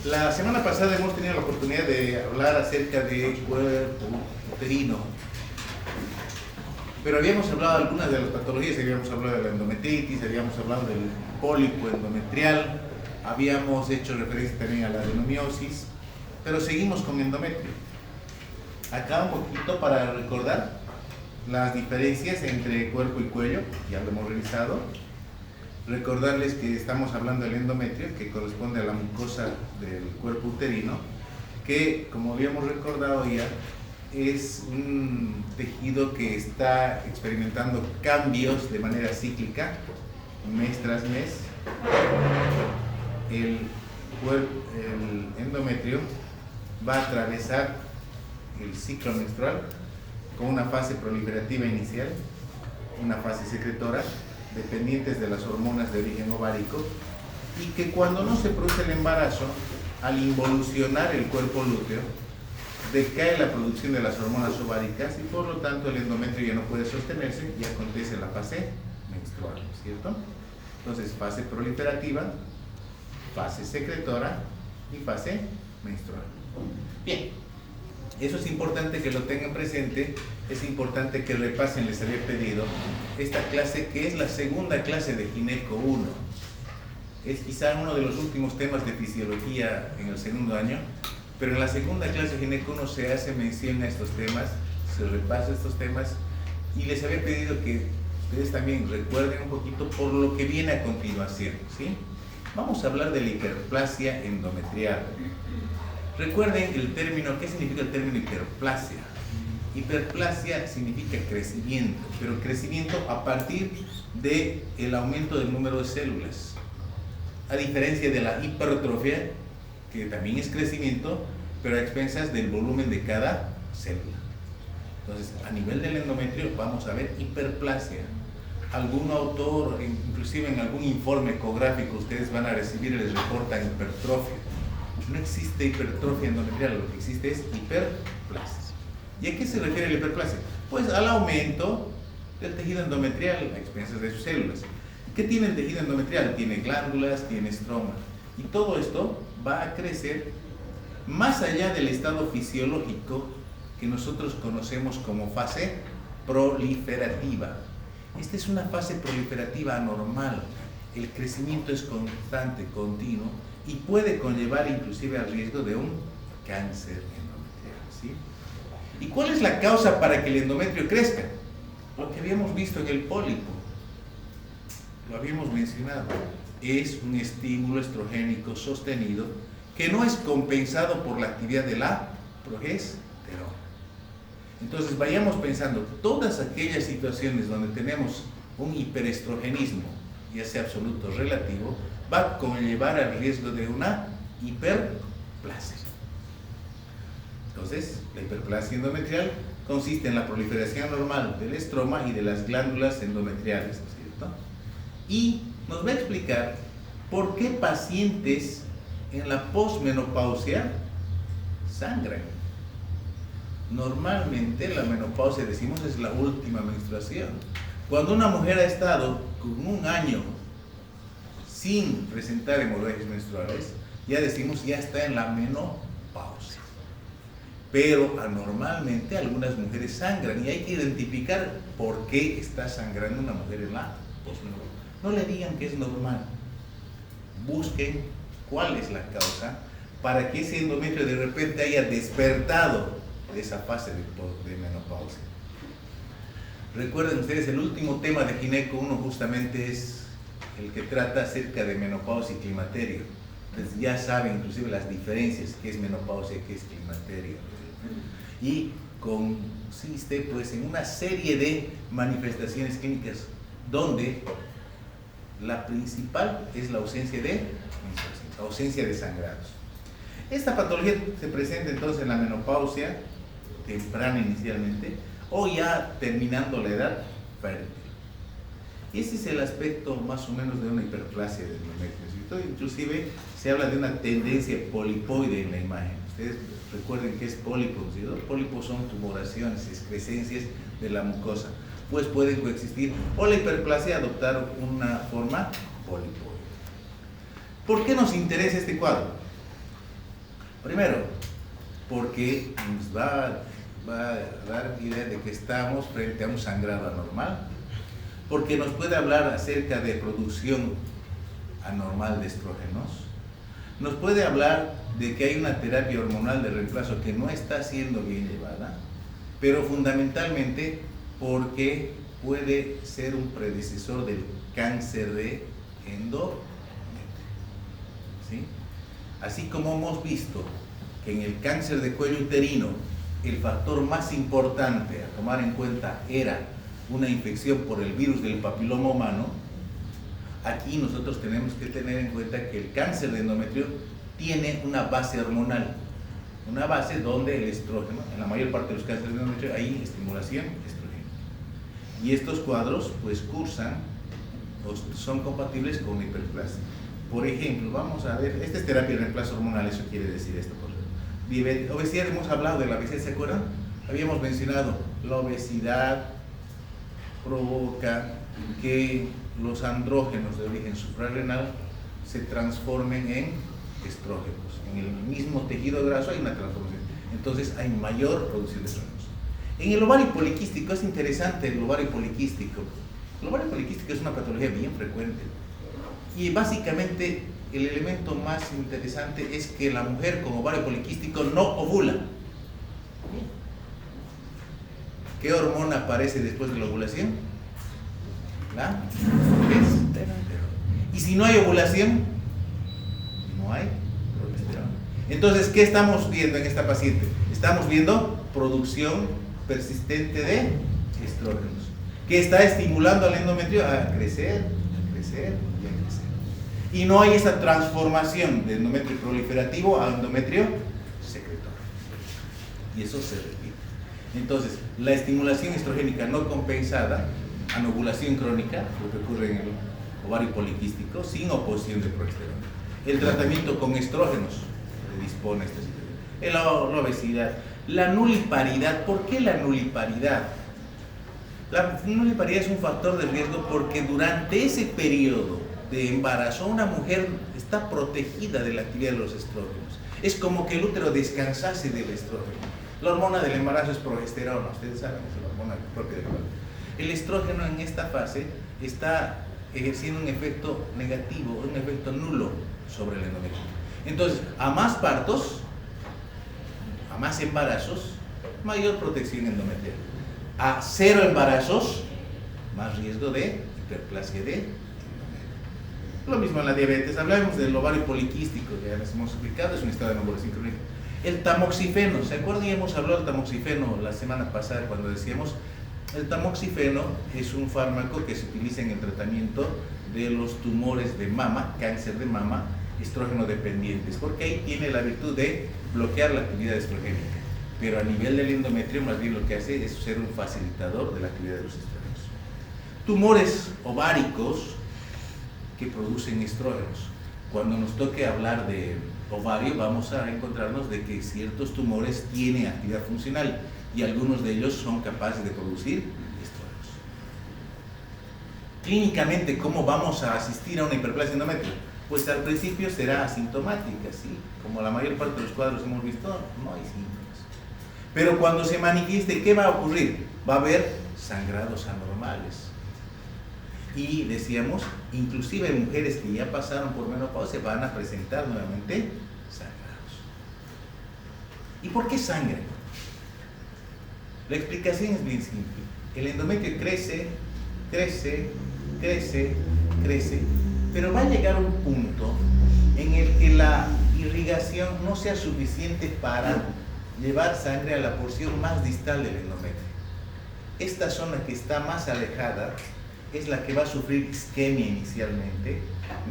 La semana pasada hemos tenido la oportunidad de hablar acerca de cuerpo uterino, pero habíamos hablado de algunas de las patologías, habíamos hablado de la endometritis, habíamos hablado del pólipo endometrial, habíamos hecho referencia también a la adenomiosis, pero seguimos con endometrio. Acá un poquito para recordar las diferencias entre cuerpo y cuello, ya lo hemos revisado. Recordarles que estamos hablando del endometrio, que corresponde a la mucosa del cuerpo uterino, que, como habíamos recordado ya, es un tejido que está experimentando cambios de manera cíclica, mes tras mes. El endometrio va a atravesar el ciclo menstrual con una fase proliferativa inicial, una fase secretora, dependientes de las hormonas de origen ovárico, y que cuando no se produce el embarazo, al involucionar el cuerpo lúteo, decae la producción de las hormonas ováricas y por lo tanto el endometrio ya no puede sostenerse y acontece la fase menstrual, ¿no es cierto? Entonces, fase proliferativa, fase secretora y fase menstrual. Bien, eso es importante que lo tengan presente, es importante que repasen, les había pedido, esta clase que es la segunda clase de Gineco 1. Es quizá uno de los últimos temas de fisiología en el segundo año, pero en la segunda clase de Gineco 1 se hace mención a estos temas, se repasa estos temas, y les había pedido que ustedes también recuerden un poquito por lo que viene a continuación, ¿sí? Vamos a hablar de la hiperplasia endometrial. Recuerden el término, ¿qué significa el término hiperplasia? Hiperplasia significa crecimiento, pero crecimiento a partir del aumento del número de células. A diferencia de la hipertrofia, que también es crecimiento, pero a expensas del volumen de cada célula. Entonces, a nivel del endometrio vamos a ver hiperplasia. Algún autor, inclusive en algún informe ecográfico, ustedes van a recibir y les reportan hipertrofia. No existe hipertrofia endometrial, lo que existe es hiperplasia. ¿Y a qué se refiere la hiperplasia? Pues al aumento del tejido endometrial a expensas de sus células. ¿Qué tiene el tejido endometrial? Tiene glándulas, tiene estroma. Y todo esto va a crecer más allá del estado fisiológico que nosotros conocemos como fase proliferativa. Esta es una fase proliferativa anormal. El crecimiento es constante, continuo, y puede conllevar inclusive al riesgo de un cáncer endometrial, ¿sí? ¿Y cuál es la causa para que el endometrio crezca? Lo que habíamos visto en el pólipo, lo habíamos mencionado, es un estímulo estrogénico sostenido que no es compensado por la actividad de la progesterona. Entonces vayamos pensando, todas aquellas situaciones donde tenemos un hiperestrogenismo, ya sea absoluto o relativo, va a conllevar al riesgo de una hiperplasia. Entonces, la hiperplasia endometrial consiste en la proliferación normal del estroma y de las glándulas endometriales, ¿no es cierto? Y nos va a explicar por qué pacientes en la posmenopausia sangran. Normalmente la menopausia, decimos, es la última menstruación. Cuando una mujer ha estado con un año sin presentar hemorragias menstruales, ya decimos, ya está en la menopausia. Pero anormalmente algunas mujeres sangran y hay que identificar por qué está sangrando una mujer en la posmenopausia. No le digan que es normal, busquen cuál es la causa para que ese endometrio de repente haya despertado de esa fase de menopausia. Recuerden ustedes, el último tema de Gineco 1 justamente es el que trata acerca de menopausia y climaterio. Entonces ya saben inclusive las diferencias, qué es menopausia y qué es climaterio. Y consiste pues en una serie de manifestaciones clínicas donde la principal es la ausencia de menstruación, la ausencia de sangrados. Esta patología se presenta entonces en la menopausia temprana inicialmente o ya terminando la edad fértil. Y ese es el aspecto más o menos de una hiperplasia del endometrio. Inclusive se habla de una tendencia polipoide en la imagen. Ustedes recuerden que es pólipo, ¿sí? Los pólipos son tumoraciones, excrescencias de la mucosa. Pues pueden coexistir o la hiperplasia adoptar una forma polipoide. ¿Por qué nos interesa este cuadro? Primero, porque nos va a dar idea de que estamos frente a un sangrado anormal, porque nos puede hablar acerca de producción anormal de estrógenos, nos puede hablar de que hay una terapia hormonal de reemplazo que no está siendo bien llevada, pero fundamentalmente porque puede ser un predecesor del cáncer de endometrio, ¿sí? Así como hemos visto que en el cáncer de cuello uterino el factor más importante a tomar en cuenta era una infección por el virus del papiloma humano, aquí nosotros tenemos que tener en cuenta que el cáncer de endometrio tiene una base hormonal, una base donde el estrógeno, en la mayor parte de los cánceres de endometrio hay estimulación estrogénica. Y estos cuadros pues cursan o son compatibles con la hiperplasia. Por ejemplo, vamos a ver, esta es terapia de reemplazo hormonal, eso quiere decir esto. Obesidad, hemos hablado de la obesidad, ¿se acuerdan? Habíamos mencionado, la obesidad provoca que los andrógenos de origen suprarrenal se transformen en estrógenos. En el mismo tejido graso hay una transformación. Entonces hay mayor producción de estrógenos. En el ovario poliquístico es interesante el ovario poliquístico. El ovario poliquístico es una patología bien frecuente. Y básicamente el elemento más interesante es que la mujer con ovario poliquístico no ovula. ¿Qué hormona aparece después de la ovulación? La progesterona. Y si no hay ovulación, no hay progesterona. Entonces, ¿qué estamos viendo en esta paciente? Estamos viendo producción persistente de estrógenos, que está estimulando al endometrio a crecer, a crecer y a crecer. Y no hay esa transformación de endometrio proliferativo a endometrio secretor. Y eso se repite. Entonces, la estimulación estrogénica no compensada, anovulación crónica, lo que ocurre en el ovario poliquístico, sin oposición de progesterona. El tratamiento con estrógenos predispone a esta situación. La obesidad, la nuliparidad. ¿Por qué la nuliparidad? La nuliparidad es un factor de riesgo porque durante ese periodo de embarazo una mujer está protegida de la actividad de los estrógenos. Es como que el útero descansase del estrógeno. La hormona del embarazo es progesterona, ustedes saben, es la hormona propia del embarazo. El estrógeno en esta fase está ejerciendo un efecto negativo, un efecto nulo sobre el endometrio. Entonces, a más partos, a más embarazos, mayor protección endometrial. A 0 embarazos, más riesgo de hiperplasia de endometrio. Lo mismo en la diabetes. Hablamos del ovario poliquístico, ya les hemos explicado, es un estado de anovulación crónica. El tamoxifeno, ¿se acuerdan? Ya hemos hablado del tamoxifeno la semana pasada cuando decíamos, el tamoxifeno es un fármaco que se utiliza en el tratamiento de los tumores de mama, cáncer de mama, estrógeno dependientes, porque ahí tiene la virtud de bloquear la actividad estrogénica, pero a nivel del endometrio más bien lo que hace es ser un facilitador de la actividad de los estrógenos. Tumores ováricos que producen estrógenos. Cuando nos toque hablar de ovario vamos a encontrarnos de que ciertos tumores tienen actividad funcional y algunos de ellos son capaces de producir estrógenos. Clínicamente, ¿cómo vamos a asistir a una hiperplasia endometrio? Pues al principio será asintomática, ¿sí? Como la mayor parte de los cuadros hemos visto, no hay síntomas. Pero cuando se manifieste, ¿qué va a ocurrir? Va a haber sangrados anormales. Y decíamos, inclusive mujeres que ya pasaron por menopausia van a presentar nuevamente sangrados. ¿Y por qué sangran? La explicación es bien simple. El endometrio crece, crece, crece, crece, pero va a llegar un punto en el que la irrigación no sea suficiente para llevar sangre a la porción más distal del endometrio. Esta zona que está más alejada es la que va a sufrir isquemia inicialmente,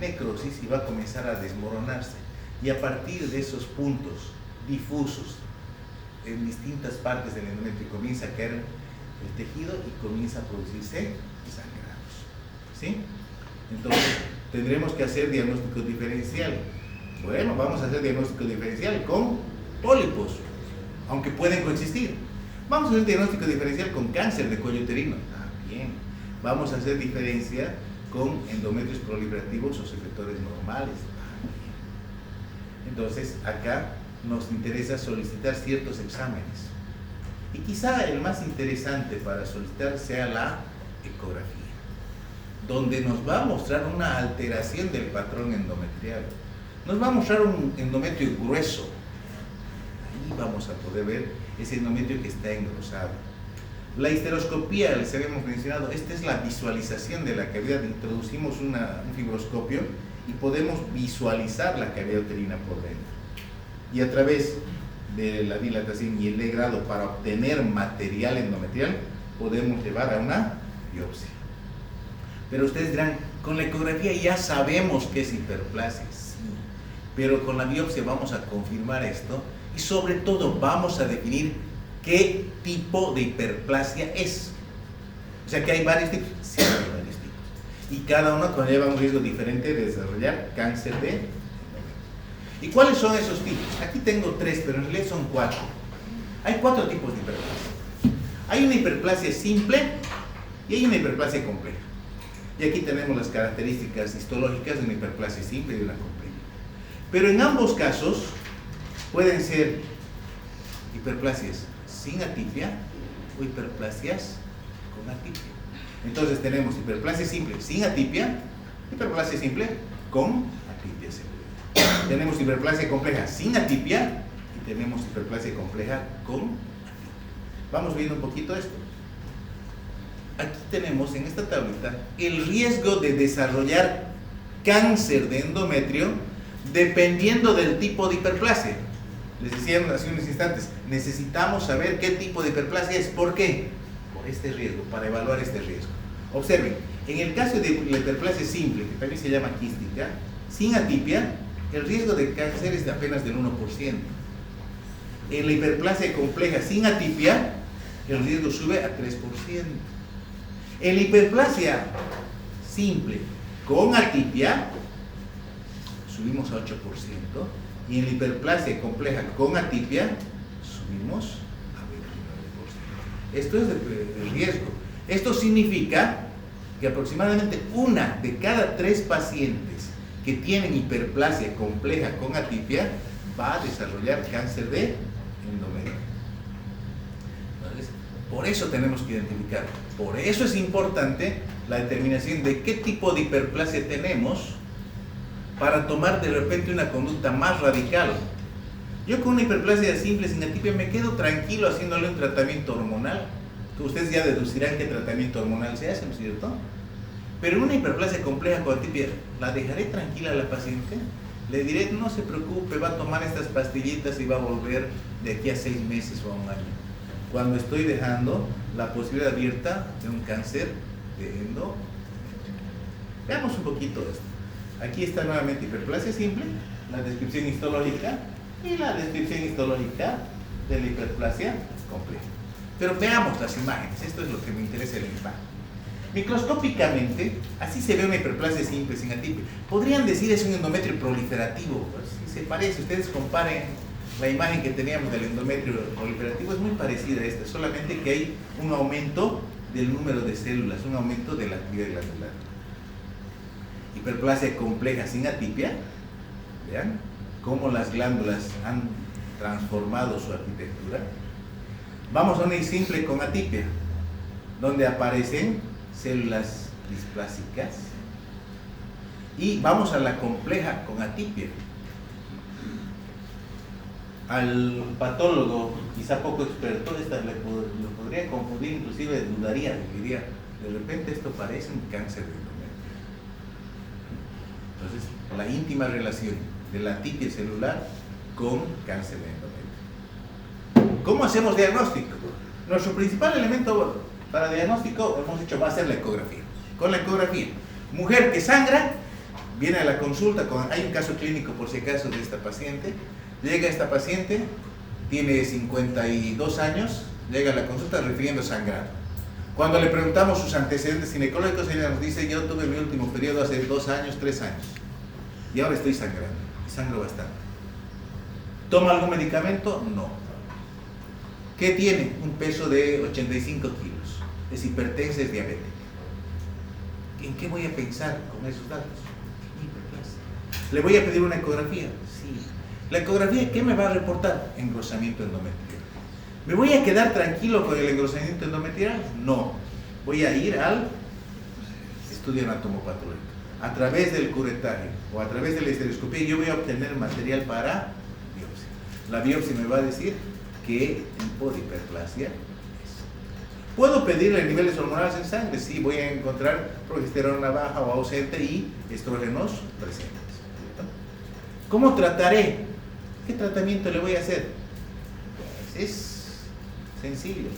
necrosis, y va a comenzar a desmoronarse. Y a partir de esos puntos difusos en distintas partes del endometrio comienza a caer el tejido y comienza a producirse sangrados. ¿Sí? Entonces, tendremos que hacer diagnóstico diferencial. Bueno, vamos a hacer diagnóstico diferencial con pólipos, aunque pueden coexistir. Vamos a hacer diagnóstico diferencial con cáncer de cuello uterino. Bien. Vamos a hacer diferencia con endometrios proliferativos o secretores normales. Entonces, acá nos interesa solicitar ciertos exámenes. Y quizá el más interesante para solicitar sea la ecografía, donde nos va a mostrar una alteración del patrón endometrial. Nos va a mostrar un endometrio grueso. Ahí vamos a poder ver ese endometrio que está engrosado. La histeroscopía, les habíamos mencionado, esta es la visualización de la cavidad. Introducimos un fibroscopio y podemos visualizar la cavidad uterina por dentro. Y a través de la dilatación y el legrado para obtener material endometrial, podemos llevar a una biopsia. Pero ustedes dirán, con la ecografía ya sabemos que es hiperplasia. Sí, pero con la biopsia vamos a confirmar esto y sobre todo vamos a definir qué tipo de hiperplasia es. O sea que hay varios tipos. Sí, hay varios tipos. Y cada uno conlleva un riesgo diferente de desarrollar cáncer de endometrio. ¿Y cuáles son esos tipos? Aquí tengo 3, pero en realidad son 4. Hay 4 tipos de hiperplasia. Hay una hiperplasia simple y hay una hiperplasia compleja. Y aquí tenemos las características histológicas de una hiperplasia simple y de una compleja. Pero en ambos casos pueden ser hiperplasias sin atipia o hiperplasias con atipia. Entonces tenemos hiperplasia simple sin atipia, hiperplasia simple con atipia segura. Tenemos hiperplasia compleja sin atipia y tenemos hiperplasia compleja con atipia. Vamos viendo un poquito esto. Aquí tenemos en esta tablita el riesgo de desarrollar cáncer de endometrio dependiendo del tipo de hiperplasia. Les decía hace unos instantes, necesitamos saber qué tipo de hiperplasia es. ¿Por qué? Por este riesgo, para evaluar este riesgo. Observen, en el caso de la hiperplasia simple, que también se llama quística, sin atipia, el riesgo de cáncer es de apenas del 1%. En la hiperplasia compleja sin atipia, el riesgo sube a 3%. En la hiperplasia simple con atipia, subimos a 8%. Y en la hiperplasia compleja con atipia, subimos a 29%. Esto es el riesgo. Esto significa que aproximadamente 1 de cada 3 pacientes que tienen hiperplasia compleja con atipia va a desarrollar cáncer de endometrio. Entonces, por eso tenemos que identificar. Por eso es importante la determinación de qué tipo de hiperplasia tenemos para tomar de repente una conducta más radical. Yo con una hiperplasia simple sin atipia me quedo tranquilo haciéndole un tratamiento hormonal. Ustedes ya deducirán qué tratamiento hormonal se hace, ¿no es cierto? Pero en una hiperplasia compleja con atipia, ¿la dejaré tranquila a la paciente? Le diré, no se preocupe, va a tomar estas pastillitas y va a volver de aquí a 6 meses o a 1 año. Cuando estoy dejando la posibilidad abierta de un cáncer de endometrio. Veamos un poquito esto. Aquí está nuevamente hiperplasia simple, la descripción histológica y la descripción histológica de la hiperplasia compleja. Pero veamos las imágenes, esto es lo que me interesa el impacto. Microscópicamente, así se ve una hiperplasia simple sin atipia. Podrían decir es un endometrio proliferativo, pues, si se parece, ustedes comparen la imagen que teníamos del endometrio proliferativo, es muy parecida a esta, solamente que hay un aumento del número de células, un aumento de la actividad glandular. Hiperplasia compleja sin atipia, vean cómo las glándulas han transformado su arquitectura. Vamos a una simple con atipia, donde aparecen células displásicas, y vamos a la compleja con atipia. Al patólogo, quizá poco experto, lo podría confundir, inclusive dudaría, diría, de repente esto parece un cáncer de endometrio. Entonces, la íntima relación de la atipia celular con cáncer de endometrio. ¿Cómo hacemos diagnóstico? Nuestro principal elemento para diagnóstico, hemos dicho, va a ser la ecografía. Con la ecografía, mujer que sangra, viene a la consulta, hay un caso clínico por si acaso de esta paciente, llega esta paciente, tiene 52 años, llega a la consulta refiriendo sangrado. Cuando le preguntamos sus antecedentes ginecológicos, ella nos dice, yo tuve mi último periodo hace 2 años, 3 años, y ahora estoy sangrando, y sangro bastante. ¿Toma algún medicamento? No. ¿Qué tiene? Un peso de 85 kilos. Es hipertensa, es diabética. ¿En qué voy a pensar con esos datos? Hiperplasia. ¿Le voy a pedir una ecografía? Sí. La ecografía, ¿qué me va a reportar? Engrosamiento endometrial. ¿Me voy a quedar tranquilo con el engrosamiento endometrial? No. Voy a ir al estudio anatomopatológico. A través del curetaje o a través de la estereoscopía yo voy a obtener material para biopsia. La biopsia me va a decir qué tipo de hiperplasia es. ¿Puedo pedirle niveles hormonales en sangre? Sí, voy a encontrar progesterona baja o ausente y estrógenos presentes. ¿Cómo trataré? ¿Qué tratamiento le voy a hacer? Pues es sencillo.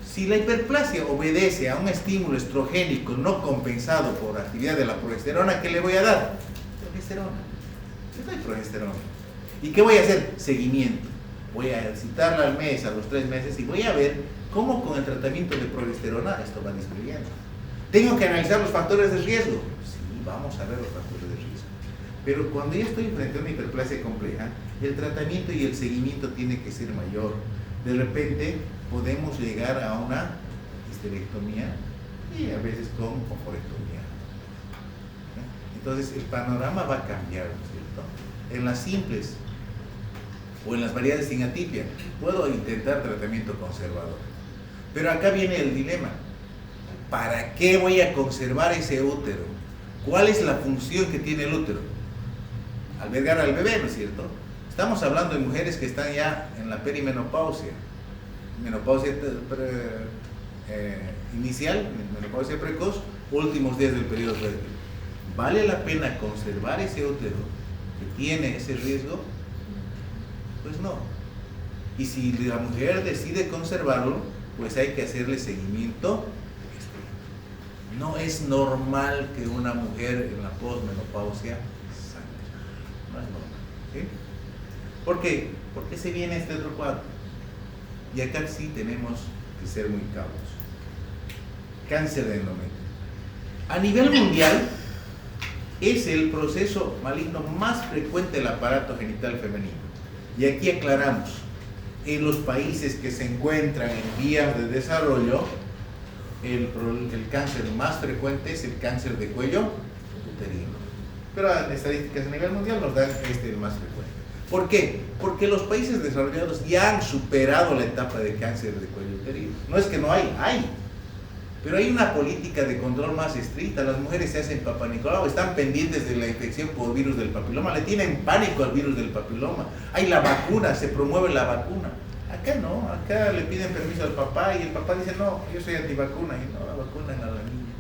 Si la hiperplasia obedece a un estímulo estrogénico no compensado por actividad de la progesterona, ¿qué le voy a dar? Progesterona. Le doy progesterona. ¿Y qué voy a hacer? Seguimiento. Voy a citarla al mes, a los 3 meses, y voy a ver cómo con el tratamiento de progesterona esto va disminuyendo. ¿Tengo que analizar los factores de riesgo? Sí, vamos a ver los factores de riesgo. Pero cuando ya estoy frente a una hiperplasia compleja, el tratamiento y el seguimiento tiene que ser mayor. De repente podemos llegar a una histerectomía y a veces con oforectomía. Entonces el panorama va a cambiar, ¿no es cierto? En las simples o en las variedades sin atipia puedo intentar tratamiento conservador. Pero acá viene el dilema. ¿Para qué voy a conservar ese útero? ¿Cuál es la función que tiene el útero? Albergar al bebé, ¿no es cierto? Estamos hablando de mujeres que están ya en la perimenopausia, menopausia inicial, menopausia precoz, últimos días del periodo fértil. ¿Vale la pena conservar ese útero que tiene ese riesgo? Pues no. Y si la mujer decide conservarlo, pues hay que hacerle seguimiento. No es normal que una mujer en la posmenopausia sangre. No es normal. ¿Sí? ¿Por qué? Porque se viene este otro cuadro. Y acá sí tenemos que ser muy cautos. Cáncer de endometrio. A nivel mundial, es el proceso maligno más frecuente del aparato genital femenino. Y aquí aclaramos, en los países que se encuentran en vías de desarrollo, el cáncer más frecuente es el cáncer de cuello uterino. Pero en estadísticas a nivel mundial nos dan el más frecuente. ¿Por qué? Porque los países desarrollados ya han superado la etapa de cáncer de cuello uterino. No es que no hay. Pero hay una política de control más estricta. Las mujeres se hacen Papá Nicolau, están pendientes de la infección por virus del papiloma, le tienen pánico al virus del papiloma. Hay la vacuna, se promueve la vacuna. Acá no, acá le piden permiso al papá y el papá dice, no, yo soy antivacuna, y no, la vacuna a la niña.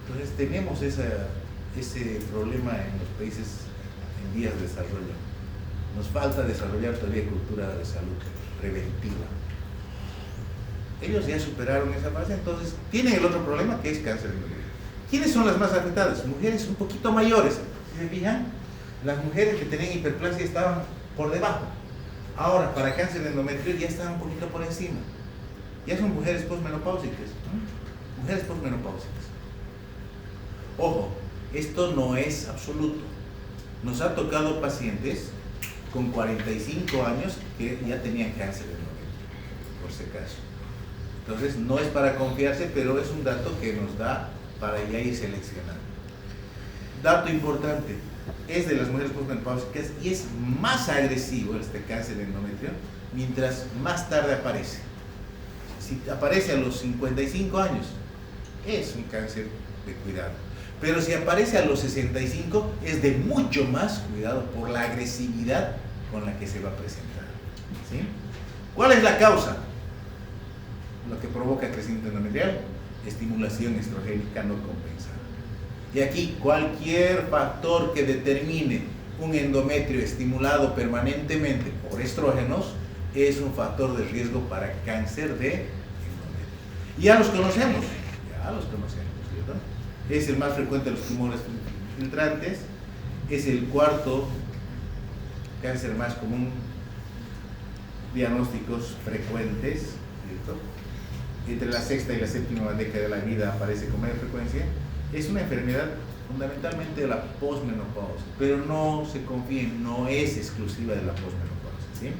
Entonces tenemos ese problema en los países en vías de desarrollo. Nos falta desarrollar todavía cultura de salud preventiva. Ellos ya superaron esa fase, entonces tienen el otro problema que es cáncer de endometrio. ¿Quiénes son las más afectadas? Mujeres un poquito mayores. ¿Sí se fijan? Las mujeres que tenían hiperplasia estaban por debajo. Ahora, para cáncer de endometrio ya están un poquito por encima. Ya son mujeres posmenopáusicas. Mujeres posmenopáusicas. Ojo, esto no es absoluto. Nos ha tocado pacientes con 45 años que ya tenían cáncer de endometrio, por si acaso. Entonces, no es para confiarse, pero es un dato que nos da para ya ir seleccionando. Dato importante, es de las mujeres posmenopáusicas y es más agresivo este cáncer de endometrio mientras más tarde aparece. Si aparece a los 55 años, es un cáncer de cuidado. Pero si aparece a los 65, es de mucho más cuidado por la agresividad con la que se va a presentar. ¿Sí? ¿Cuál es la causa? Lo que provoca crecimiento endometrial, estimulación estrogénica no compensada. Y aquí cualquier factor que determine un endometrio estimulado permanentemente por estrógenos es un factor de riesgo para cáncer de endometrio. Ya los conocemos, ¿cierto? Es el más frecuente de los tumores filtrantes, es el cuarto cáncer más común, diagnósticos frecuentes, ¿cierto? Entre la sexta y la séptima década de la vida aparece con mayor frecuencia. Es una enfermedad fundamentalmente de la posmenopausia, pero no se confíen, no es exclusiva de la posmenopausia, ¿sí?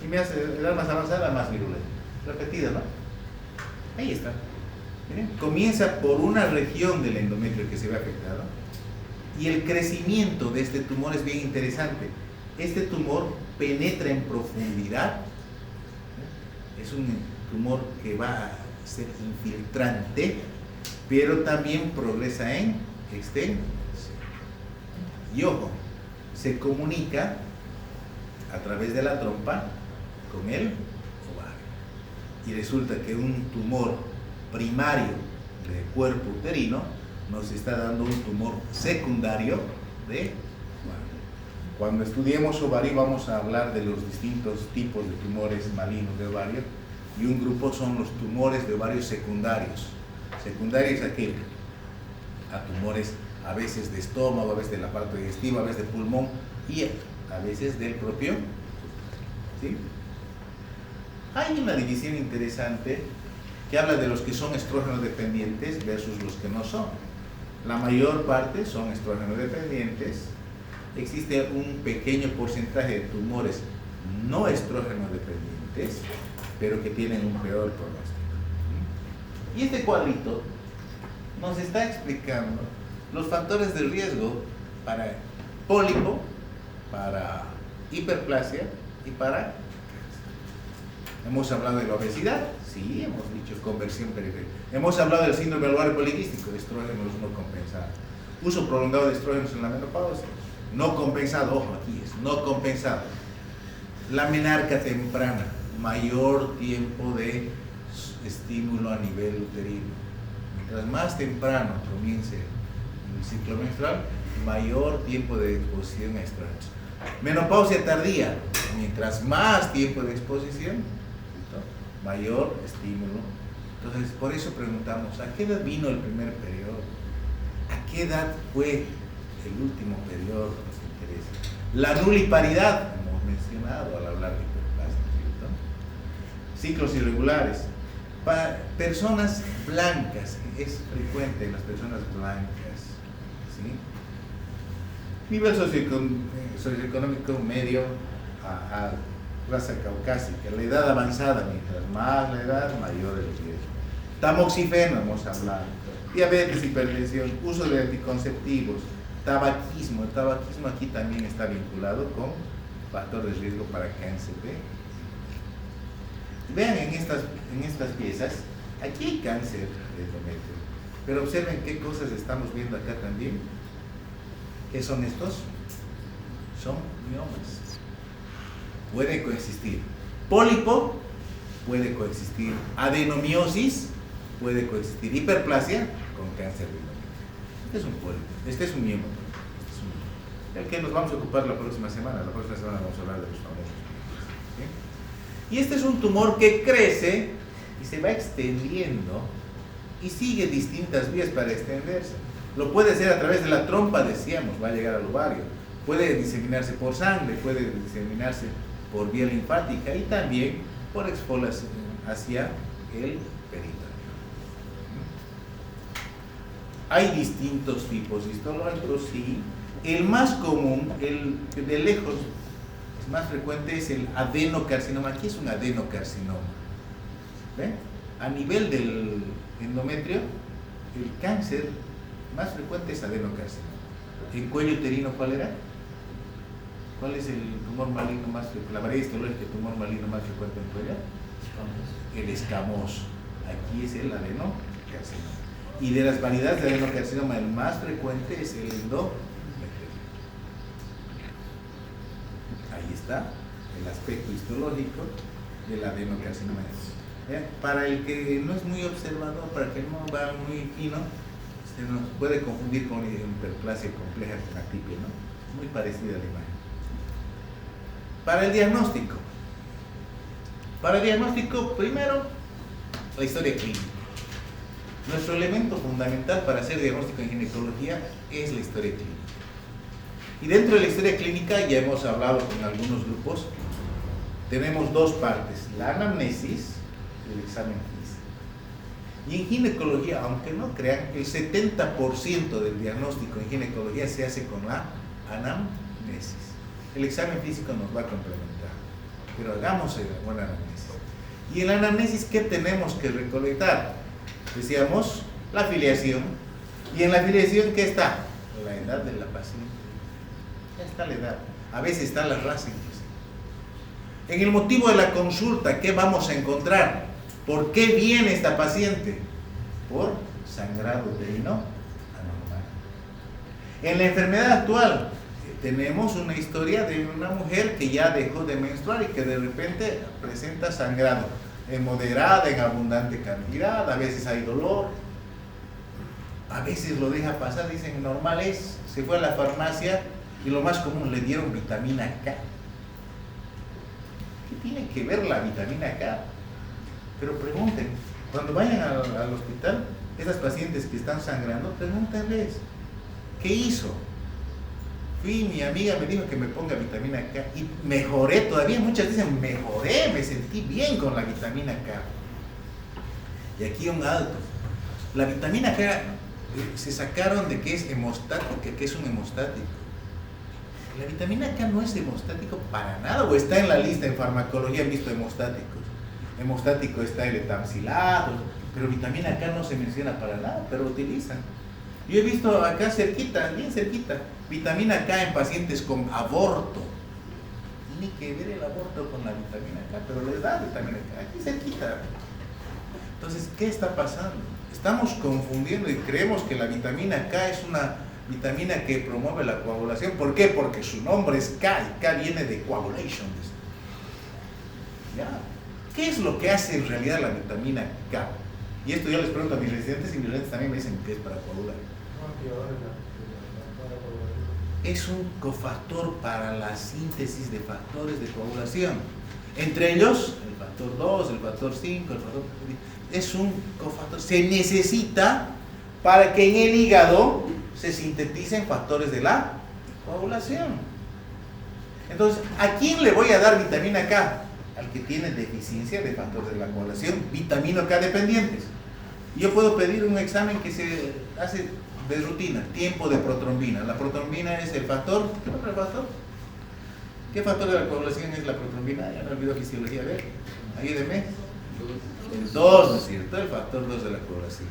Y me hace edad más avanzada, más virulenta. Repetida, ¿no? Ahí está. Miren, comienza por una región del endometrio que se ve afectada y el crecimiento de este tumor es bien interesante. Este tumor penetra en profundidad, es un tumor que va a ser infiltrante, pero también progresa en extensión. Y ojo, se comunica a través de la trompa con el ovario. Y resulta que un tumor primario de cuerpo uterino nos está dando un tumor secundario de ovario. Cuando estudiemos ovario vamos a hablar de los distintos tipos de tumores malignos de ovario, y un grupo son los tumores de ovario secundarios. Secundarios a qué? A tumores a veces de estómago, a veces del aparato digestivo, a veces de pulmón y a veces del propio. ¿Sí? Hay una división interesante que habla de los que son estrógeno dependientes versus los que no son. La mayor parte son estrógeno dependientes. Existe un pequeño porcentaje de tumores no estrógeno dependientes, pero que tienen un peor pronóstico. Y este cuadrito nos está explicando los factores de riesgo para pólipo, para hiperplasia y para cáncer. Hemos hablado de la obesidad, sí, hemos dicho conversión periférica. Hemos hablado del síndrome del ovario poliquístico, estrógenos no compensados. Uso prolongado de estrógenos en la menopausia, no compensado, ojo, aquí es no compensado. La menarca temprana, mayor tiempo de estímulo a nivel uterino. Mientras más temprano comience el ciclo menstrual, mayor tiempo de exposición a estrógenos. Menopausia tardía, mientras más tiempo de exposición, mayor estímulo. Entonces, por eso preguntamos, ¿a qué edad vino el primer periodo? ¿A qué edad fue el último periodo que nos interesa? La nuliparidad, hemos mencionado al hablar de hiperplasia, ¿cierto? Ciclos irregulares. Para personas blancas, es frecuente en las personas blancas, ¿sí? Nivel socioeconómico medio a raza caucásica, la edad avanzada, mientras más la edad, mayor el riesgo. Tamoxifeno, hemos hablado, diabetes, hipertensión, uso de anticonceptivos, tabaquismo. El tabaquismo aquí también está vinculado con factor de riesgo para cáncer de. Vean en estas piezas, aquí hay cáncer de endometrio, pero observen qué cosas estamos viendo acá también. ¿Qué son estos? Son miomas. Puede coexistir pólipo, puede coexistir adenomiosis, puede coexistir hiperplasia con cáncer de endometrio. Este es un pólipo, este es un mioma. El que nos vamos a ocupar la próxima semana. La próxima semana vamos a hablar de los famosos. ¿Sí? Y este es un tumor que crece y se va extendiendo y sigue distintas vías para extenderse. Lo puede hacer a través de la trompa, decíamos, va a llegar al ovario. Puede diseminarse por sangre, puede diseminarse por vía linfática y también por exfoliación hacia el peritoneo. Hay distintos tipos histológicos, sí. El más común, el de lejos es más frecuente, es el adenocarcinoma. Aquí es un adenocarcinoma. ¿Ven? A nivel del endometrio, el cáncer más frecuente es adenocarcinoma. En cuello uterino, ¿cuál era? ¿Cuál es el tumor maligno más frecuente? La variedad histológica del tumor maligno más frecuente en cuello. El escamoso. Aquí es el adenocarcinoma. Y de las variedades de adenocarcinoma, el más frecuente es el endometrio. Ahí está el aspecto histológico del adenocarcinoma. Para el que no es muy observador, para el que no va muy fino, se nos puede confundir con hiperplasia compleja con atipia, ¿no? Muy parecida a la imagen. Para el diagnóstico. Para el diagnóstico, primero, la historia clínica. Nuestro elemento fundamental para hacer diagnóstico en ginecología es la historia clínica. Y dentro de la historia clínica, ya hemos hablado con algunos grupos, tenemos dos partes, la anamnesis y el examen físico. Y en ginecología, aunque no crean, el 70% del diagnóstico en ginecología se hace con la anamnesis. El examen físico nos va a complementar, pero hagamos una buena anamnesis. Y en la anamnesis, ¿qué tenemos que recolectar? Decíamos, la filiación. ¿Y en la filiación qué está? La edad de la paciente. Ya está la edad. A veces está la raza inclusive. En el motivo de la consulta, ¿qué vamos a encontrar? ¿Por qué viene esta paciente? Por sangrado uterino anormal. En la enfermedad actual, tenemos una historia de una mujer que ya dejó de menstruar y que de repente presenta sangrado en moderada, en abundante cantidad, a veces hay dolor, a veces lo deja pasar, dicen normal es, se fue a la farmacia y lo más común le dieron vitamina K. ¿Qué tiene que ver la vitamina K? Pero pregunten, cuando vayan al hospital, esas pacientes que están sangrando, pregúntenles, ¿qué hizo? Mi amiga me dijo que me ponga vitamina K y mejoré todavía, muchas dicen mejoré, me sentí bien con la vitamina K. Y aquí un alto. La vitamina K se sacaron de que es hemostática, que es un hemostático. La vitamina K no es hemostático para nada, o está en la lista en farmacología, han visto hemostáticos. Hemostático está el etamcilato, pero vitamina K no se menciona para nada, pero utilizan. Yo he visto acá cerquita, bien cerquita, vitamina K en pacientes con aborto. Tiene que ver el aborto con la vitamina K, pero les da vitamina K, aquí cerquita. Entonces, ¿qué está pasando? Estamos confundiendo y creemos que la vitamina K es una vitamina que promueve la coagulación. ¿Por qué? Porque su nombre es K y K viene de coagulation. ¿Ya? ¿Qué es lo que hace en realidad la vitamina K? Y esto yo les pregunto a mis residentes y mis residentes también me dicen que es para coagular. Es un cofactor para la síntesis de factores de coagulación. Entre ellos, el factor 2, el factor 5, el factor... Es un cofactor. Se necesita para que en el hígado se sinteticen factores de la coagulación. Entonces, ¿a quién le voy a dar vitamina K? Al que tiene deficiencia de factores de la coagulación, vitamina K dependientes. Yo puedo pedir un examen que se hace de rutina, tiempo de protrombina. La protrombina es el factor, ¿qué otro factor? ¿Qué factor de la coagulación es la protrombina? Ya no olvido fisiología, a ver, ayúdeme. El 2, ¿no es cierto? El factor 2 de la coagulación.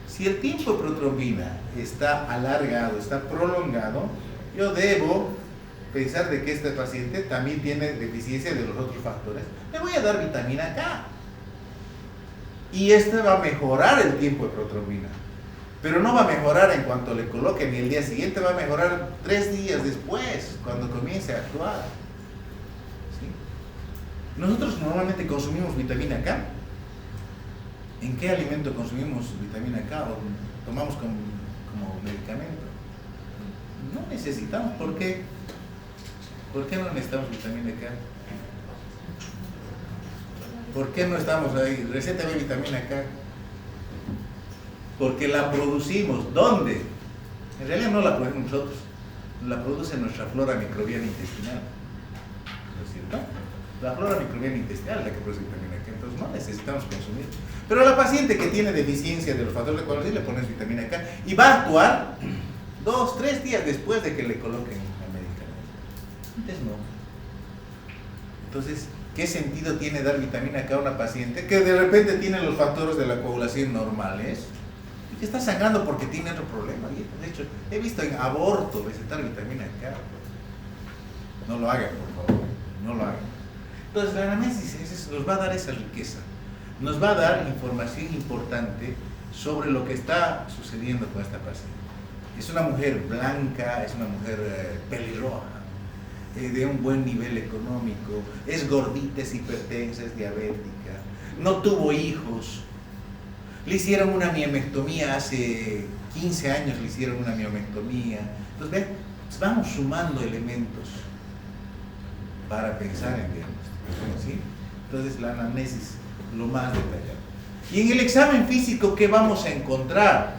Si el tiempo de protrombina está alargado, está prolongado, yo debo pensar de que este paciente también tiene deficiencia de los otros factores. Le voy a dar vitamina K. Y esta va a mejorar el tiempo de protrombina. Pero no va a mejorar en cuanto le coloquen y el día siguiente, va a mejorar 3 días después, cuando comience a actuar. ¿Sí? Nosotros normalmente consumimos vitamina K. ¿En qué alimento consumimos vitamina K o tomamos como medicamento? No necesitamos. ¿Por qué? ¿Por qué no necesitamos vitamina K? ¿Por qué no estamos ahí? Recétame vitamina K. Porque la producimos. ¿Dónde? En realidad no la producimos nosotros. La produce nuestra flora microbiana intestinal. ¿No es cierto? La flora microbiana intestinal es la que produce vitamina K. Entonces no necesitamos consumir. Pero a la paciente que tiene deficiencia de los factores de coagulación le pones vitamina K y va a actuar 2, 3 días después de que le coloquen el medicamento. Antes no. Entonces, ¿qué sentido tiene dar vitamina K a una paciente que de repente tiene los factores de la coagulación normales y que está sangrando porque tiene otro problema? De hecho, he visto en aborto recetar vitamina K. No lo hagan, por favor. No lo hagan. Entonces, la anamnesis nos va a dar esa riqueza. Nos va a dar información importante sobre lo que está sucediendo con esta paciente. Es una mujer blanca, es una mujer pelirroja, de un buen nivel económico, es gordita, es hipertensa, es diabética, no tuvo hijos, le hicieron una miomectomía hace 15 años, le hicieron una miomectomía. Entonces, ven, vamos sumando elementos para pensar en diagnóstico, ¿sí? Entonces, la anamnesis, lo más detallado. Y en el examen físico, ¿qué vamos a encontrar?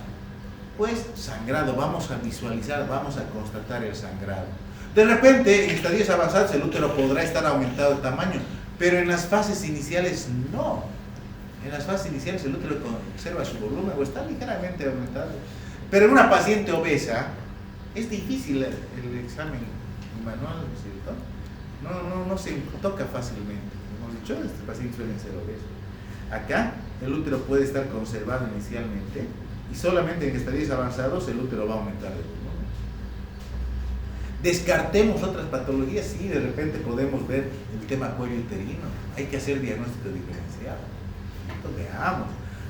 Pues sangrado, vamos a visualizar, vamos a constatar el sangrado. De repente, en estadios avanzados, el útero podrá estar aumentado de tamaño, pero en las fases iniciales no. En las fases iniciales el útero conserva su volumen o está ligeramente aumentado. Pero en una paciente obesa es difícil el examen manual, ¿no es cierto? No se toca fácilmente. Hemos dicho, estos pacientes suelen ser obesos. Acá el útero puede estar conservado inicialmente y solamente en estadios avanzados el útero va a aumentar de volumen. Descartemos otras patologías, sí, de repente podemos ver el tema cuello uterino, hay que hacer diagnóstico diferenciado. Entonces veamos.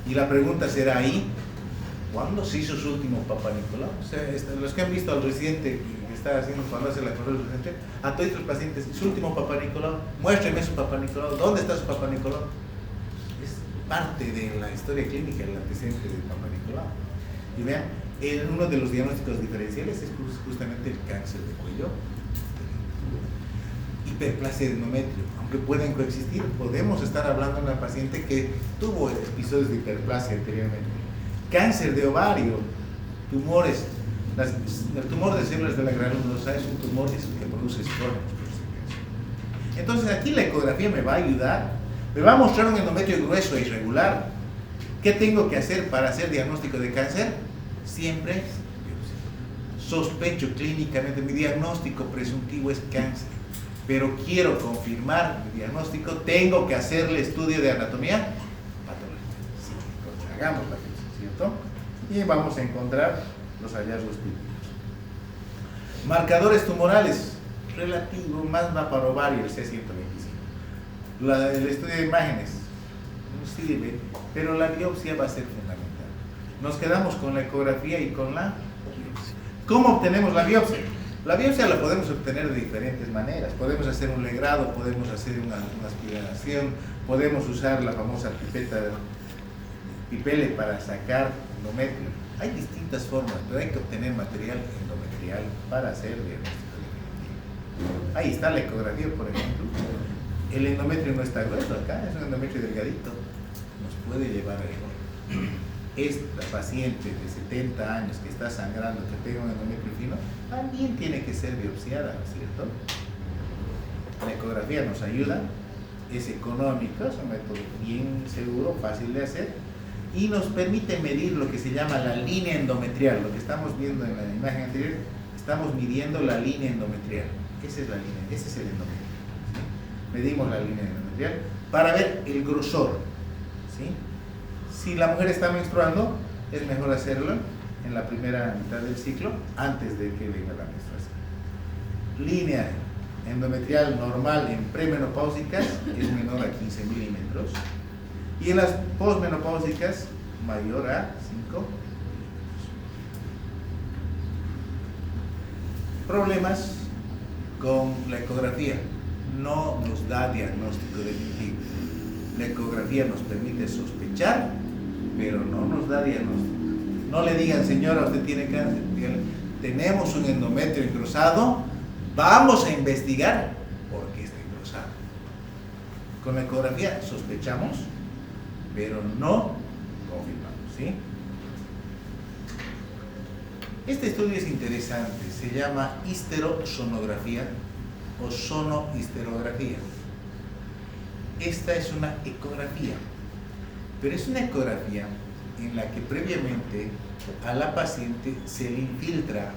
Y la pregunta será ahí, ¿cuándo se hizo su último Papá Nicolau? O sea, los que han visto al residente que está haciendo cuando hace la consulta del residente, a todos los pacientes, su último Papá Nicolau, muéstreme su Papá Nicolau, ¿dónde está su Papá Nicolau? Es parte de la historia clínica, el antecedente del Papá Nicolau. Y vean, uno de los diagnósticos diferenciales es justamente el cáncer de cuello, hiperplasia de endometrio. Aunque pueden coexistir, podemos estar hablando de una paciente que tuvo episodios de hiperplasia anteriormente. Cáncer de ovario, tumores, el tumor de células de la granulosa es un tumor que produce estrógenos. Entonces aquí la ecografía me va a ayudar, me va a mostrar un endometrio grueso e irregular. ¿Qué tengo que hacer para hacer diagnóstico de cáncer? Siempre sospecho clínicamente, mi diagnóstico presuntivo es cáncer, pero quiero confirmar mi diagnóstico, tengo que hacerle estudio de anatomía patológica. Sí, entonces hagamos la biopsia, ¿cierto? Y vamos a encontrar los hallazgos clínicos. Marcadores tumorales, relativo, más va para ovario, el C125. El estudio de imágenes no sirve, pero la biopsia va a ser fundamental. Nos quedamos con la ecografía y con la biopsia. ¿Cómo obtenemos la biopsia? La biopsia la podemos obtener de diferentes maneras. Podemos hacer un legrado, podemos hacer una aspiración, podemos usar la famosa pipele para sacar endometrio. Hay distintas formas, pero hay que obtener material endometrial para hacer diagnóstico definitivo. Ahí está la ecografía, por ejemplo. El endometrio no está grueso acá, es un endometrio delgadito. Nos puede llevar a error. Esta paciente de 70 años que está sangrando, que tenga un endometrio fino, también tiene que ser biopsiada, ¿no es cierto? La ecografía nos ayuda, es económico, es un método bien seguro, fácil de hacer, y nos permite medir lo que se llama la línea endometrial. Lo que estamos viendo en la imagen anterior, estamos midiendo la línea endometrial. Esa es la línea, ese es el endometrio. ¿Sí? Medimos la línea endometrial para ver el grosor. ¿Sí? Si la mujer está menstruando, es mejor hacerlo en la primera mitad del ciclo, antes de que venga la menstruación. Línea endometrial normal en premenopáusicas es menor a 15 milímetros y en las posmenopáusicas mayor a 5 milímetros. Problemas con la ecografía. No nos da diagnóstico definitivo. La ecografía nos permite sospechar, pero no nos da diagnóstico. No le digan, señora, usted tiene cáncer. Díganle, tenemos un endometrio engrosado, vamos a investigar por qué está engrosado. Con la ecografía sospechamos, pero no confirmamos, ¿sí? Este estudio es interesante, se llama histerosonografía o sonohisterografía. Esta es una ecografía, pero es una ecografía en la que previamente a la paciente se le infiltra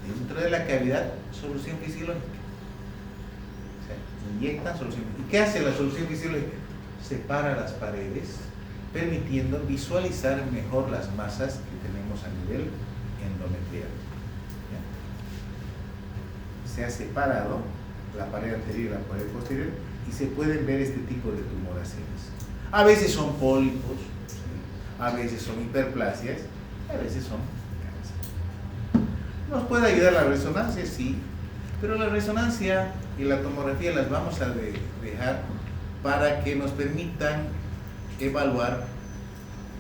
dentro de la cavidad solución fisiológica. O sea, inyectan solución. ¿Y qué hace la solución fisiológica? Separa las paredes, permitiendo visualizar mejor las masas que tenemos a nivel endometrial. ¿Ya? Se ha separado la pared anterior y la pared posterior y se pueden ver este tipo de tumoraciones. A veces son pólipos, ¿sí? A veces son hiperplasias, a veces son cáncer. ¿Nos puede ayudar la resonancia? Sí, pero la resonancia y la tomografía las vamos a dejar para que nos permitan evaluar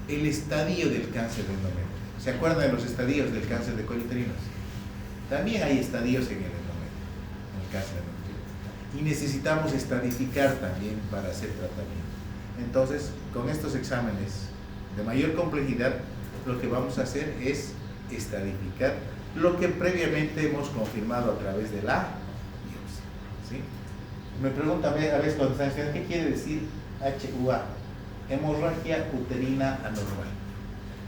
el estadio del cáncer de endometrio. ¿Se acuerdan de los estadios del cáncer de cuello uterino? También hay estadios en el endometrio, en el cáncer de endometrio. Y necesitamos estadificar también para hacer tratamiento. Entonces, con estos exámenes de mayor complejidad, lo que vamos a hacer es estadificar lo que previamente hemos confirmado a través de la biopsia. ¿Sí? Me preguntan a veces cuando están diciendo, ¿qué quiere decir HUA? Hemorragia uterina anormal.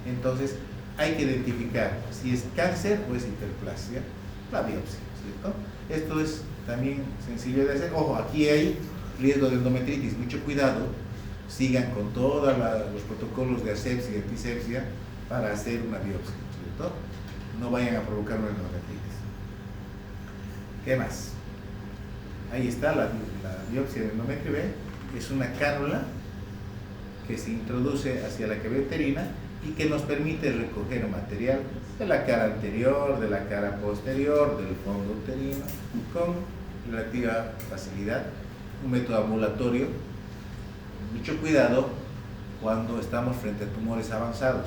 Entonces, hay que identificar si es cáncer o es hiperplasia, la biopsia, ¿cierto? Esto es también sencillo de hacer. Ojo, aquí hay riesgo de endometritis, mucho cuidado. Sigan con todos los protocolos de asepsia y antisepsia para hacer una biopsia, ¿cierto? No vayan a provocar una endometritis. ¿Qué más? Ahí está la biopsia de endometrio, ¿ve? Es una cánula que se introduce hacia la cavidad uterina y que nos permite recoger material de la cara anterior, de la cara posterior, del fondo uterino, con relativa facilidad. Un método ambulatorio. Mucho cuidado cuando estamos frente a tumores avanzados.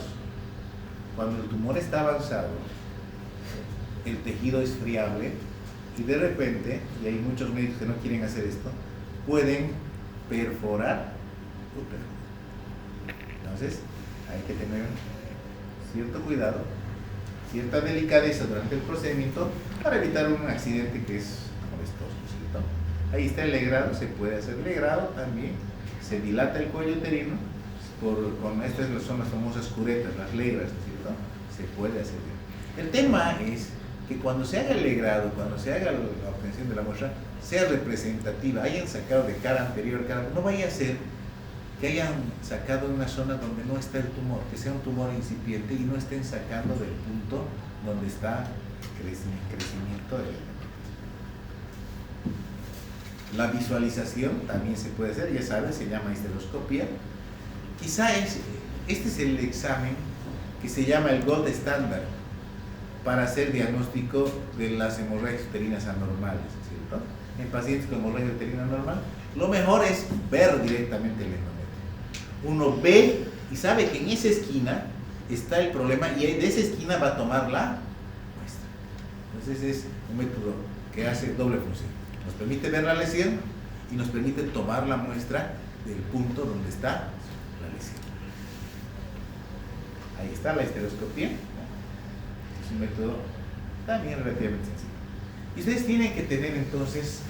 Cuando el tumor está avanzado, el tejido es friable y de repente, y hay muchos médicos que no quieren hacer esto, pueden perforar útero. Entonces, hay que tener cierto cuidado, cierta delicadeza durante el procedimiento para evitar un accidente que es molestoso, ¿cierto? Ahí está el legrado, se puede hacer legrado también, se dilata el cuello uterino, con estas son las famosas curetas, las legras, ¿cierto? Se puede hacer. El tema es que cuando se haga el legrado, cuando se haga la obtención de la muestra, sea representativa, hayan sacado de cara anterior, no vaya a ser que hayan sacado una zona donde no está el tumor, que sea un tumor incipiente y no estén sacando del punto donde está el crecimiento del endometrio. La visualización también se puede hacer, ya sabes, se llama histeroscopia. Quizá este es el examen que se llama el gold standard para hacer diagnóstico de las hemorragias uterinas anormales, ¿cierto? En pacientes con hemorragia uterina normal, lo mejor es ver directamente el endometrio. Uno ve y sabe que en esa esquina está el problema y de esa esquina va a tomar la muestra. Entonces es un método que hace doble función. Nos permite ver la lesión y nos permite tomar la muestra del punto donde está la lesión. Ahí está la histeroscopia. Es un método también relativamente sencillo. Y ustedes tienen que tener entonces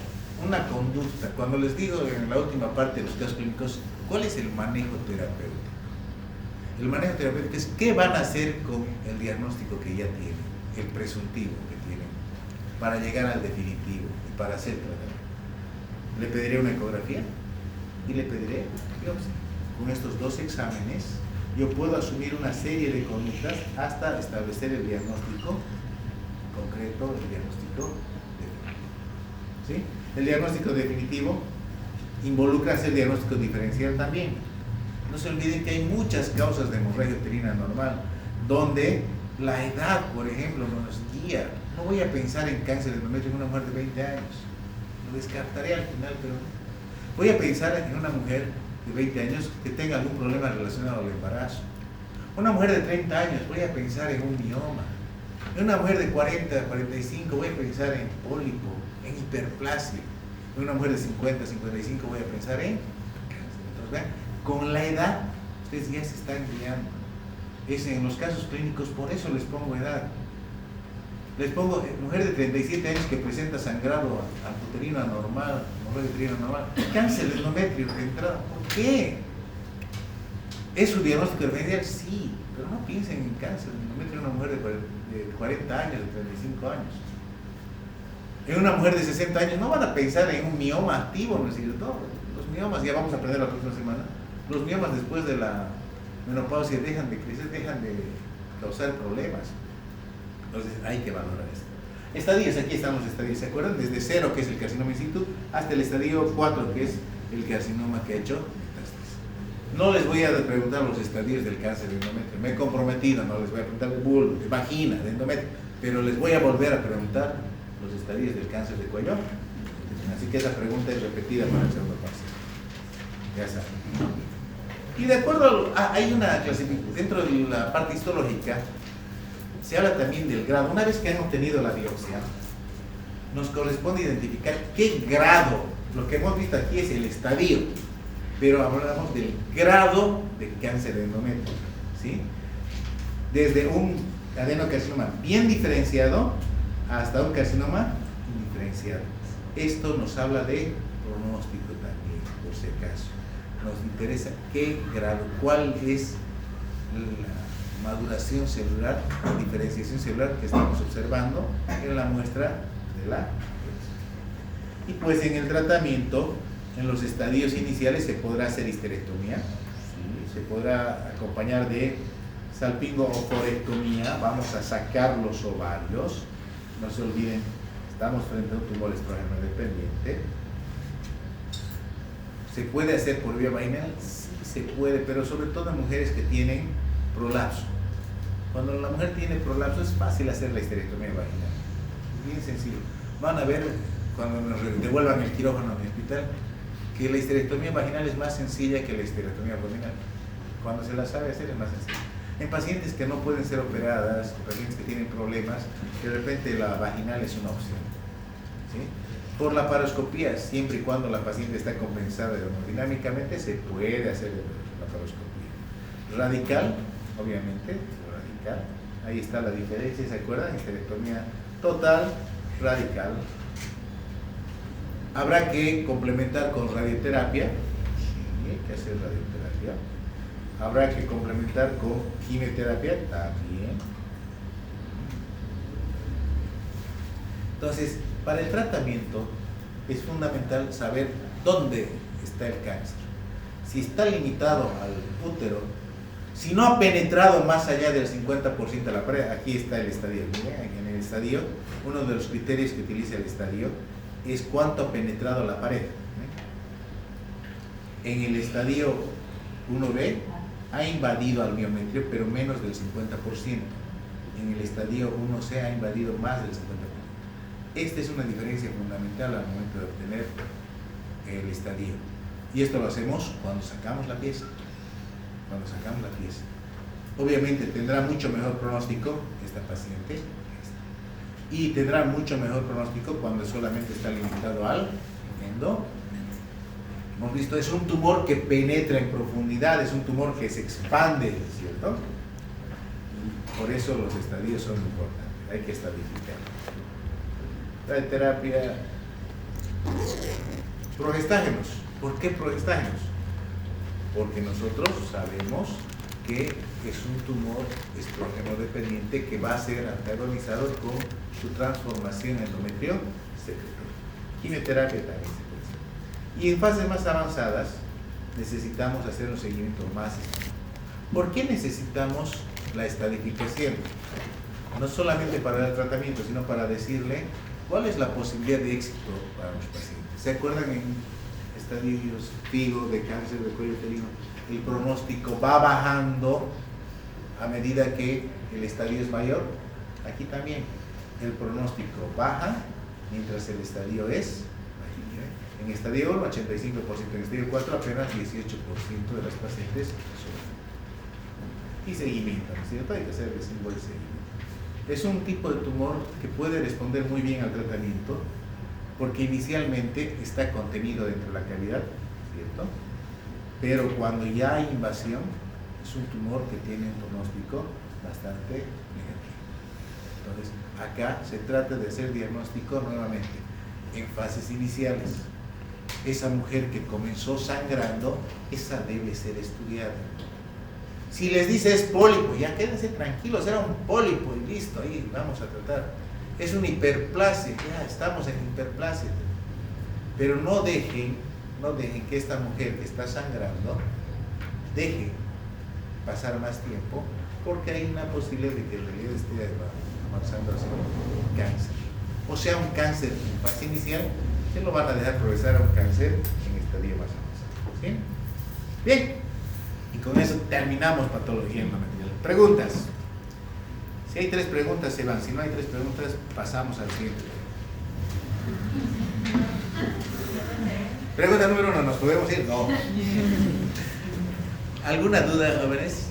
una conducta. Cuando les digo en la última parte de los casos clínicos, ¿cuál es el manejo terapéutico? El manejo terapéutico es qué van a hacer con el diagnóstico que ya tienen, el presuntivo que tienen, para llegar al definitivo y para hacer tratamiento. Le pediré una ecografía y le pediré biopsia. Con estos dos exámenes yo puedo asumir una serie de conductas hasta establecer el diagnóstico concreto, el diagnóstico definitivo. ¿Sí? El diagnóstico definitivo involucra hacer diagnóstico diferencial también. No se olviden que hay muchas causas de hemorragia uterina normal, donde la edad, por ejemplo, nos guía. No voy a pensar en cáncer de endometrio en una mujer de 20 años. Lo descartaré al final, pero voy a pensar en una mujer de 20 años que tenga algún problema relacionado al embarazo. Una mujer de 30 años, voy a pensar en un mioma. En una mujer de 40, 45, voy a pensar en pólipo, en hiperplasia. En una mujer de 50, 55, voy a pensar en cáncer. Entonces, vean, con la edad, ustedes ya se están guiando. Es en los casos clínicos, por eso les pongo edad. Les pongo mujer de 37 años que presenta sangrado uterino anormal, hemorragia uterina anormal, cáncer de endometrio de entrada. ¿Por qué? ¿Es su diagnóstico diferencial? Sí, pero no piensen en cáncer de endometrio en una mujer de 40 años, de 35 años. En una mujer de 60 años no van a pensar en un mioma activo, ¿no es cierto? Los miomas, ya vamos a aprender la próxima semana, los miomas después de la menopausia dejan de crecer, dejan de causar problemas. Entonces hay que valorar esto. Estadios, aquí están los estadios, ¿se acuerdan? Desde 0, que es el carcinoma in situ, hasta el estadio 4, que es el carcinoma que ha hecho metástasis. No les voy a preguntar los estadios del cáncer de endometrio, me he comprometido, no les voy a preguntar de bulbo, de vagina, de endometrio, pero les voy a volver a preguntar los estadios del cáncer de cuello. Así que esa pregunta es repetida para el segundo parcial. Ya saben. Y de acuerdo, hay una clasificación, dentro de la parte histológica, se habla también del grado. Una vez que han obtenido la biopsia, nos corresponde identificar qué grado. Lo que hemos visto aquí es el estadio, pero hablamos del grado de cáncer de endometrio, ¿sí? Desde un adenocarcinoma bien diferenciado hasta un carcinoma indiferenciado. Esto nos habla de pronóstico también, por si acaso. Nos interesa qué grado, cuál es la maduración celular, la diferenciación celular que estamos observando en la muestra de la biopsia. Y pues en el tratamiento, en los estadios iniciales, se podrá hacer histerectomía, ¿sí? Se podrá acompañar de salpingo-oforectomía, vamos a sacar los ovarios. No se olviden, estamos frente a un tumor estrógeno dependiente. ¿Se puede hacer por vía vaginal? Sí, se puede, pero sobre todo en mujeres que tienen prolapso. Cuando la mujer tiene prolapso es fácil hacer la histerectomía vaginal. Es bien sencillo. Van a ver cuando nos devuelvan el quirófano en el hospital que la histerectomía vaginal es más sencilla que la histerectomía abdominal. Cuando se la sabe hacer es más sencilla. En pacientes que no pueden ser operadas, pacientes que tienen problemas, de repente la vaginal es una opción. ¿Sí? Por la paroscopía, siempre y cuando la paciente está compensada hemodinámicamente, se puede hacer la paroscopía. Radical, obviamente, radical. Ahí está la diferencia, ¿se acuerdan? Histerectomía total, radical. Habrá que complementar con radioterapia. Sí, hay que hacer radioterapia. Habrá que complementar con quimioterapia también. Entonces, para el tratamiento es fundamental saber dónde está el cáncer. Si está limitado al útero, si no ha penetrado más allá del 50% de la pared, aquí está el estadio. Miren, en el estadio, uno de los criterios que utiliza el estadio es cuánto ha penetrado la pared. En el estadio 1B ha invadido al miometrio, pero menos del 50%. En el estadio 1C ha invadido más del 50%. Esta es una diferencia fundamental al momento de obtener el estadio. Y esto lo hacemos cuando sacamos la pieza. Cuando sacamos la pieza. Obviamente tendrá mucho mejor pronóstico esta paciente. Y tendrá mucho mejor pronóstico cuando solamente está limitado al endo. Hemos visto, es un tumor que penetra en profundidad, es un tumor que se expande, ¿cierto? Por eso los estadios son importantes, hay que estabilizar. La terapia, progestágenos. ¿Por qué progestágenos? Porque nosotros sabemos que es un tumor estrógeno dependiente que va a ser antagonizado con su transformación endometrio secretorio. Quimioterapia también se puede hacer. Y en fases más avanzadas necesitamos hacer un seguimiento más estricto. ¿Por qué necesitamos la estadificación? No solamente para el tratamiento, sino para decirle cuál es la posibilidad de éxito para los pacientes. ¿Se acuerdan en estadios FIGO de cáncer de cuello uterino? El pronóstico va bajando a medida que el estadio es mayor. Aquí también el pronóstico baja mientras el estadio es mayor. En estadio 1, 85%, en estadio 4, apenas 18% de las pacientes sufren. Y seguimiento, ¿no es cierto? Hay que hacerles un buen seguimiento. Es un tipo de tumor que puede responder muy bien al tratamiento porque inicialmente está contenido dentro de la cavidad, ¿cierto? Pero cuando ya hay invasión, es un tumor que tiene un pronóstico bastante negativo. Entonces, acá se trata de hacer diagnóstico nuevamente en fases iniciales. Esa mujer que comenzó sangrando, esa debe ser estudiada. Si les dice es pólipo, ya quédense tranquilos, era un pólipo y listo, ahí vamos a tratar. Es una hiperplasia, ya estamos en hiperplasia. Pero no dejen que esta mujer que está sangrando deje pasar más tiempo, porque hay una posibilidad de que en realidad esté avanzando hacia un cáncer. O sea, un cáncer en fase inicial, que lo van a dejar progresar a un cáncer en estadio más avanzado. ¿Sí? Bien. Y con eso terminamos patología endometrial. Preguntas. Si hay 3 preguntas, se van. Si no hay 3 preguntas, pasamos al siguiente. Pregunta número 1, ¿nos podemos ir? No. ¿Alguna duda, jóvenes?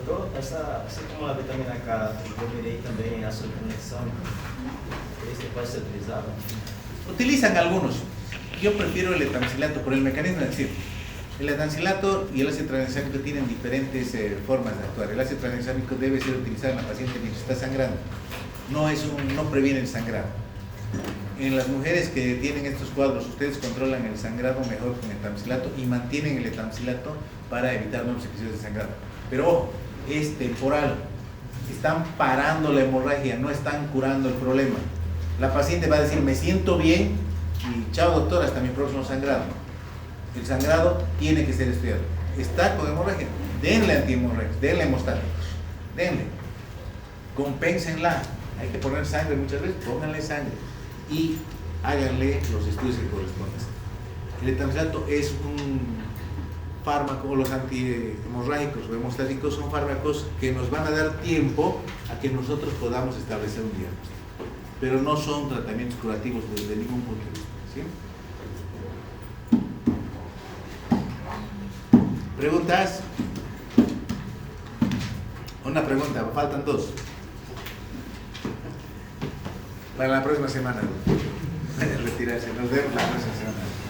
Doutor, assim como a vitamina K, deveria também a subconexão, ¿este puede ser utilizado? Utilizan algunos. Yo prefiero el etamixilato por el mecanismo de acción. El etamixilato y el ácido tranexámico tienen diferentes formas de actuar. El ácido tranexámico debe ser utilizado en la paciente mientras está sangrando. No previene el sangrado. En las mujeres que tienen estos cuadros, ustedes controlan el sangrado mejor con el etamixilato y mantienen el etamixilato para evitar nuevos episodios de sangrado. Pero ojo, es temporal. Están parando la hemorragia, no están curando el problema. La paciente va a decir, me siento bien y chao doctor, hasta mi próximo sangrado. El sangrado tiene que ser estudiado. Está con hemorragia, denle antihemorrágicos, denle hemostáticos, denle, compénsenla, Hay que poner sangre muchas veces, pónganle sangre y háganle los estudios que corresponden. El etamisato es un fármaco, los antihemorrágicos o hemostáticos son fármacos que nos van a dar tiempo a que nosotros podamos establecer un diagnóstico, pero no son tratamientos curativos desde ningún punto de vista, ¿sí? ¿Preguntas? Una pregunta, faltan dos. Para la próxima semana. Retirarse, nos vemos la próxima semana.